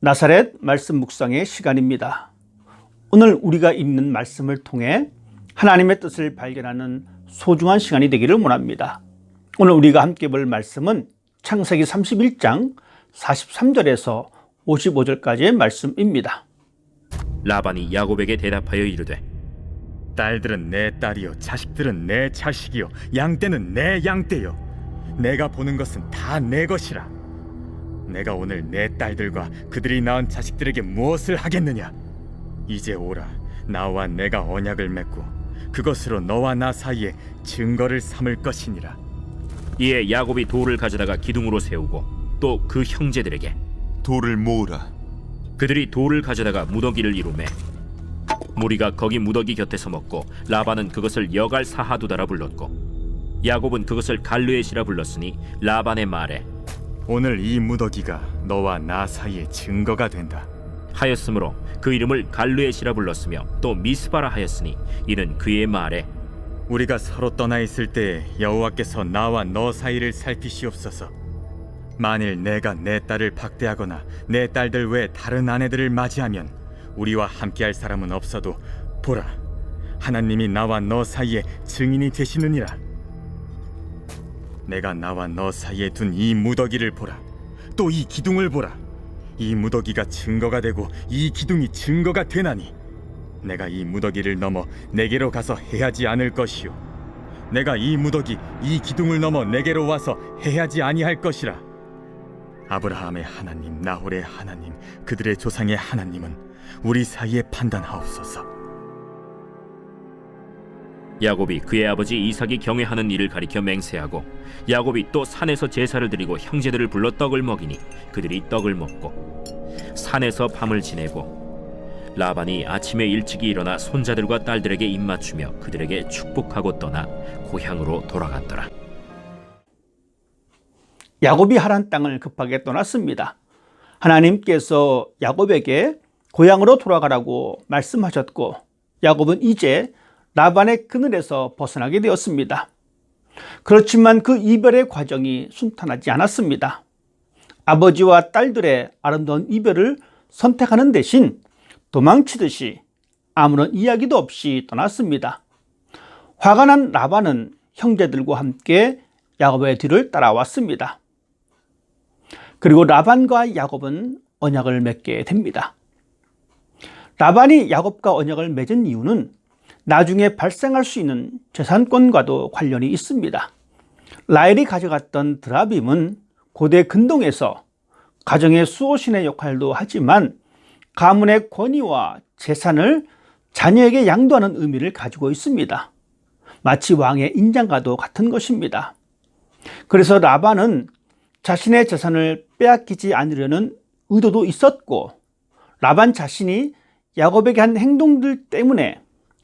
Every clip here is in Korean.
나사렛 말씀 묵상의 시간입니다. 오늘 우리가 읽는 말씀을 통해 하나님의 뜻을 발견하는 소중한 시간이 되기를 원합니다. 오늘 우리가 함께 볼 말씀은 창세기 31장 43절에서 55절까지의 말씀입니다. 라반이 야곱에게 대답하여 이르되 딸들은 내 딸이요 자식들은 내 자식이요 양떼는 내 양떼요 내가 보는 것은 다 내 것이라. 내가 오늘 내 딸들과 그들이 낳은 자식들에게 무엇을 하겠느냐? 이제 오라, 나와 내가 언약을 맺고 그것으로 너와 나 사이에 증거를 삼을 것이니라. 이에 야곱이 돌을 가져다가 기둥으로 세우고 또 그 형제들에게 돌을 모으라. 그들이 돌을 가져다가 무더기를 이루매 무리가 거기 무더기 곁에서 먹고 라반은 그것을 여갈 사하두다라 불렀고 야곱은 그것을 갈르엣이라 불렀으니 라반의 말에 오늘 이 무더기가 너와 나 사이에 증거가 된다 하였으므로 그 이름을 갈르엣이라 불렀으며 또 미스바라 하였으니 이는 그의 말에 우리가 서로 떠나 있을 때 여호와께서 나와 너 사이를 살피시옵소서. 만일 내가 내 딸을 박대하거나 내 딸들 외 다른 아내들을 맞이하면 우리와 함께할 사람은 없어도 보라, 하나님이 나와 너 사이에 증인이 되시느니라. 내가 나와 너 사이에 둔 이 무더기를 보라. 또 이 기둥을 보라. 이 무더기가 증거가 되고 이 기둥이 증거가 되나니 내가 이 무더기를 넘어 내게로 가서 해하지 않을 것이요 내가 이 무더기 이 기둥을 넘어 내게로 와서 해하지 아니할 것이라. 아브라함의 하나님, 나홀의 하나님, 그들의 조상의 하나님은 우리 사이에 판단하옵소서. 야곱이 그의 아버지 이삭이 경외하는 일을 가리켜 맹세하고 야곱이 또 산에서 제사를 드리고 형제들을 불러 떡을 먹이니 그들이 떡을 먹고 산에서 밤을 지내고 라반이 아침에 일찍이 일어나 손자들과 딸들에게 입맞추며 그들에게 축복하고 떠나 고향으로 돌아갔더라. 야곱이 하란 땅을 급하게 떠났습니다. 하나님께서 야곱에게 고향으로 돌아가라고 말씀하셨고 야곱은 이제 라반의 그늘에서 벗어나게 되었습니다. 그렇지만 그 이별의 과정이 순탄하지 않았습니다. 아버지와 딸들의 아름다운 이별을 선택하는 대신 도망치듯이 아무런 이야기도 없이 떠났습니다. 화가 난 라반은 형제들과 함께 야곱의 뒤를 따라왔습니다. 그리고 라반과 야곱은 언약을 맺게 됩니다. 라반이 야곱과 언약을 맺은 이유는 나중에 발생할 수 있는 재산권과도 관련이 있습니다. 라헬이 가져갔던 드라빔은 고대 근동에서 가정의 수호신의 역할도 하지만 가문의 권위와 재산을 자녀에게 양도하는 의미를 가지고 있습니다. 마치 왕의 인장과도 같은 것입니다. 그래서 라반은 자신의 재산을 빼앗기지 않으려는 의도도 있었고 라반 자신이 야곱에게 한 행동들 때문에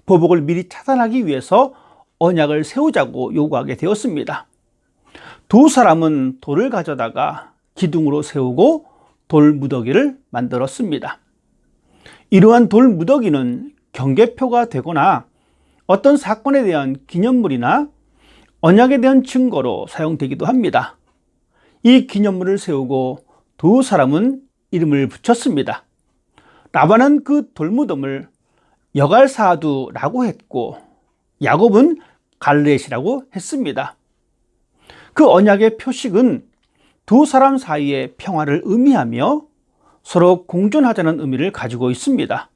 보복을 미리 차단하기 위해서 언약을 세우자고 요구하게 되었습니다. 두 사람은 돌을 가져다가 기둥으로 세우고 돌 무더기를 만들었습니다. 이러한 돌 무더기는 경계표가 되거나 어떤 사건에 대한 기념물이나 언약에 대한 증거로 사용되기도 합니다. 이 기념물을 세우고 두 사람은 이름을 붙였습니다. 라반은 그 돌무덤을 여갈사하두라고 했고 야곱은 갈르엣이라고 했습니다. 그 언약의 표식은 두 사람 사이의 평화를 의미하며 서로 공존하자는 의미를 가지고 있습니다.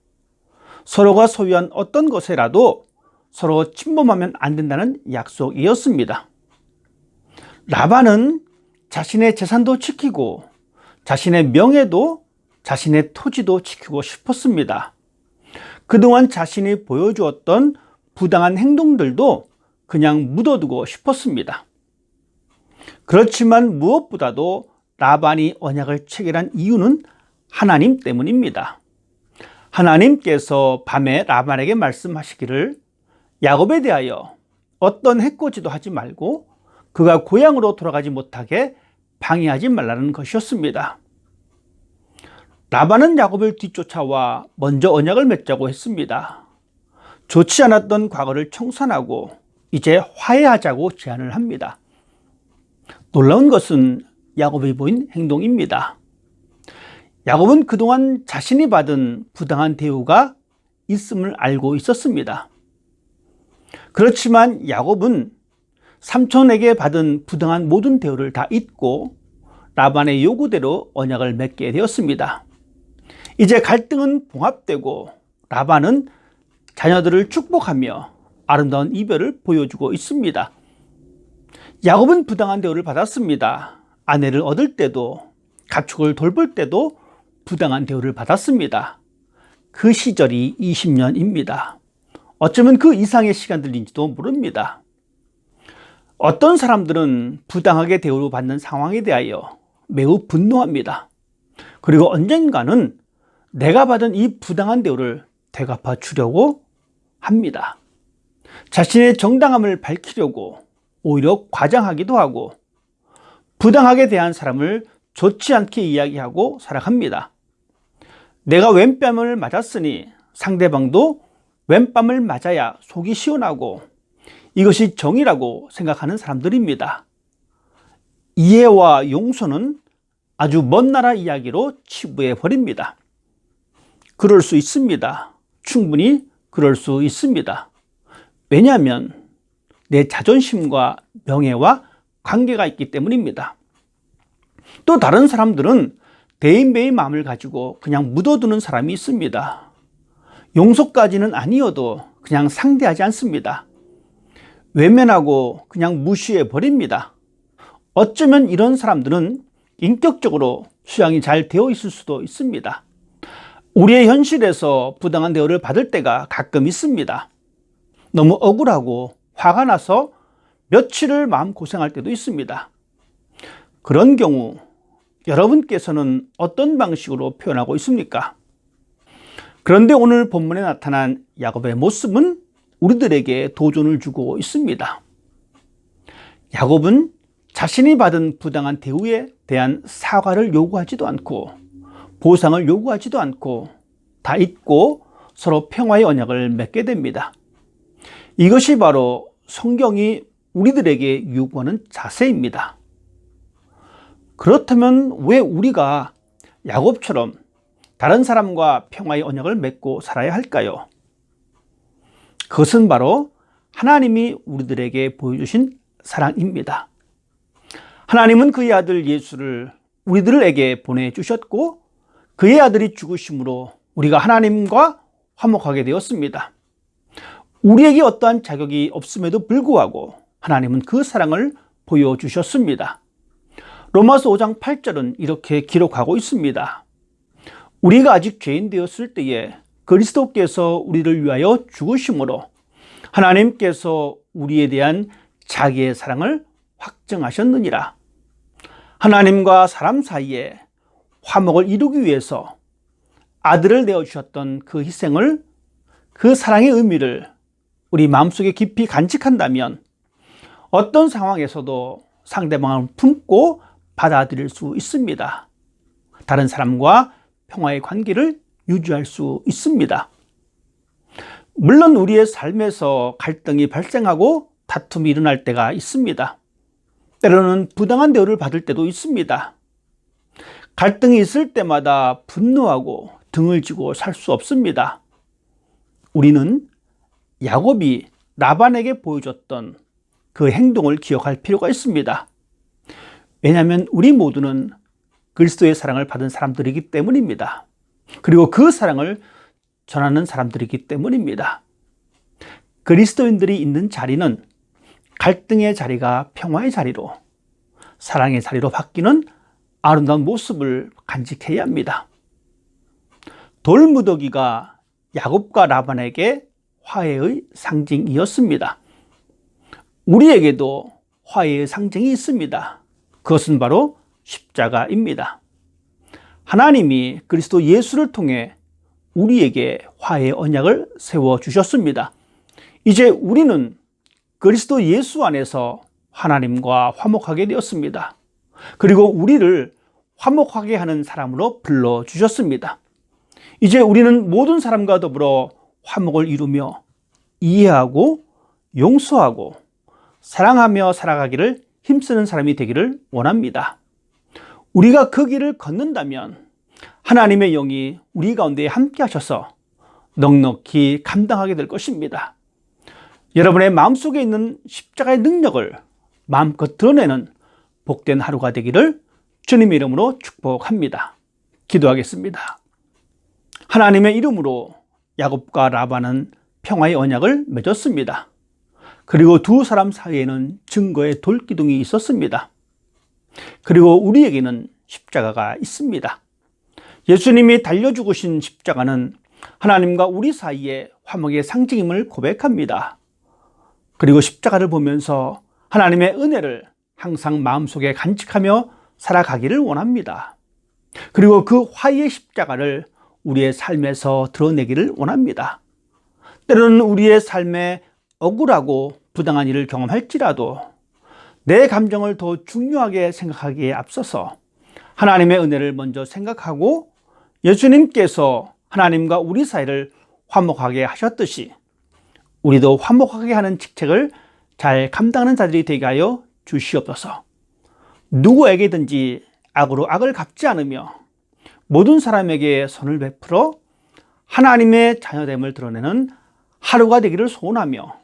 서로가 소유한 어떤 것에라도 서로 침범하면 안 된다는 약속이었습니다. 라반은 자신의 재산도 지키고 자신의 명예도 자신의 토지도 지키고 싶었습니다. 그동안 자신이 보여주었던 부당한 행동들도 그냥 묻어두고 싶었습니다. 그렇지만 무엇보다도 라반이 언약을 체결한 이유는 하나님 때문입니다. 하나님께서 밤에 라반에게 말씀하시기를 야곱에 대하여 어떤 해코지도 하지 말고 그가 고향으로 돌아가지 못하게 방해하지 말라는 것이었습니다. 라반은 야곱을 뒤쫓아와 먼저 언약을 맺자고 했습니다. 좋지 않았던 과거를 청산하고 이제 화해하자고 제안을 합니다. 놀라운 것은 야곱이 보인 행동입니다. 야곱은 그동안 자신이 받은 부당한 대우가 있음을 알고 있었습니다. 그렇지만 야곱은 삼촌에게 받은 부당한 모든 대우를 다 잊고 라반의 요구대로 언약을 맺게 되었습니다. 이제 갈등은 봉합되고 라반은 자녀들을 축복하며 아름다운 이별을 보여주고 있습니다. 야곱은 부당한 대우를 받았습니다. 아내를 얻을 때도 가축을 돌볼 때도 부당한 대우를 받았습니다. 그 시절이 20년입니다. 어쩌면 그 이상의 시간들인지도 모릅니다. 어떤 사람들은 부당하게 대우받는 상황에 대하여 매우 분노합니다. 그리고 언젠가는 내가 받은 이 부당한 대우를 되갚아 주려고 합니다. 자신의 정당함을 밝히려고 오히려 과장하기도 하고 부당하게 대한 사람을 좋지 않게 이야기하고 살아갑니다. 내가 왼뺨을 맞았으니 상대방도 왼뺨을 맞아야 속이 시원하고 이것이 정의라고 생각하는 사람들입니다. 이해와 용서는 아주 먼 나라 이야기로 치부해 버립니다. 그럴 수 있습니다. 충분히 그럴 수 있습니다. 왜냐하면 내 자존심과 명예와 관계가 있기 때문입니다. 또 다른 사람들은 대인배의 마음을 가지고 그냥 묻어두는 사람이 있습니다. 용서까지는 아니어도 그냥 상대하지 않습니다. 외면하고 그냥 무시해 버립니다. 어쩌면 이런 사람들은 인격적으로 수양이 잘 되어 있을 수도 있습니다. 우리의 현실에서 부당한 대우를 받을 때가 가끔 있습니다. 너무 억울하고 화가 나서 며칠을 마음고생할 때도 있습니다. 그런 경우 여러분께서는 어떤 방식으로 표현하고 있습니까? 그런데 오늘 본문에 나타난 야곱의 모습은 우리들에게 도전을 주고 있습니다. 야곱은 자신이 받은 부당한 대우에 대한 사과를 요구하지도 않고 보상을 요구하지도 않고 다 잊고 서로 평화의 언약을 맺게 됩니다. 이것이 바로 성경이 우리들에게 요구하는 자세입니다. 그렇다면 왜 우리가 야곱처럼 다른 사람과 평화의 언약을 맺고 살아야 할까요? 그것은 바로 하나님이 우리들에게 보여주신 사랑입니다. 하나님은 그의 아들 예수를 우리들에게 보내주셨고 그의 아들이 죽으심으로 우리가 하나님과 화목하게 되었습니다. 우리에게 어떠한 자격이 없음에도 불구하고 하나님은 그 사랑을 보여주셨습니다. 로마서 5장 8절은 이렇게 기록하고 있습니다. 우리가 아직 죄인 되었을 때에 그리스도께서 우리를 위하여 죽으심으로 하나님께서 우리에 대한 자기의 사랑을 확증하셨느니라. 하나님과 사람 사이에 화목을 이루기 위해서 아들을 내어주셨던 그 희생을, 그 사랑의 의미를 우리 마음속에 깊이 간직한다면 어떤 상황에서도 상대방을 품고 받아들일 수 있습니다. 다른 사람과 평화의 관계를 유지할 수 있습니다. 물론 우리의 삶에서 갈등이 발생하고 다툼이 일어날 때가 있습니다. 때로는 부당한 대우를 받을 때도 있습니다. 갈등이 있을 때마다 분노하고 등을 쥐고 살 수 없습니다. 우리는 야곱이 라반에게 보여줬던 그 행동을 기억할 필요가 있습니다. 왜냐하면 우리 모두는 그리스도의 사랑을 받은 사람들이기 때문입니다. 그리고 그 사랑을 전하는 사람들이기 때문입니다. 그리스도인들이 있는 자리는 갈등의 자리가 평화의 자리로, 사랑의 자리로 바뀌는 아름다운 모습을 간직해야 합니다. 돌무더기가 야곱과 라반에게 화해의 상징이었습니다. 우리에게도 화해의 상징이 있습니다. 그것은 바로 십자가입니다. 하나님이 그리스도 예수를 통해 우리에게 화해의 언약을 세워주셨습니다. 이제 우리는 그리스도 예수 안에서 하나님과 화목하게 되었습니다. 그리고 우리를 화목하게 하는 사람으로 불러주셨습니다. 이제 우리는 모든 사람과 더불어 화목을 이루며 이해하고 용서하고 사랑하며 살아가기를 힘쓰는 사람이 되기를 원합니다. 우리가 그 길을 걷는다면 하나님의 영이 우리 가운데 함께 하셔서 넉넉히 감당하게 될 것입니다. 여러분의 마음속에 있는 십자가의 능력을 마음껏 드러내는 복된 하루가 되기를 주님의 이름으로 축복합니다. 기도하겠습니다. 하나님의 이름으로 야곱과 라반은 평화의 언약을 맺었습니다. 그리고 두 사람 사이에는 증거의 돌기둥이 있었습니다. 그리고 우리에게는 십자가가 있습니다. 예수님이 달려 죽으신 십자가는 하나님과 우리 사이의 화목의 상징임을 고백합니다. 그리고 십자가를 보면서 하나님의 은혜를 항상 마음속에 간직하며 살아가기를 원합니다. 그리고 그 화해의 십자가를 우리의 삶에서 드러내기를 원합니다. 때로는 우리의 삶에 억울하고 부당한 일을 경험할지라도 내 감정을 더 중요하게 생각하기에 앞서서 하나님의 은혜를 먼저 생각하고 예수님께서 하나님과 우리 사이를 화목하게 하셨듯이 우리도 화목하게 하는 직책을 잘 감당하는 자들이 되게 하여 주시옵소서. 누구에게든지 악으로 악을 갚지 않으며 모든 사람에게 선을 베풀어 하나님의 자녀됨을 드러내는 하루가 되기를 소원하며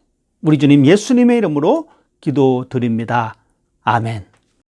우리 주님 예수님의 이름으로 기도드립니다. 아멘.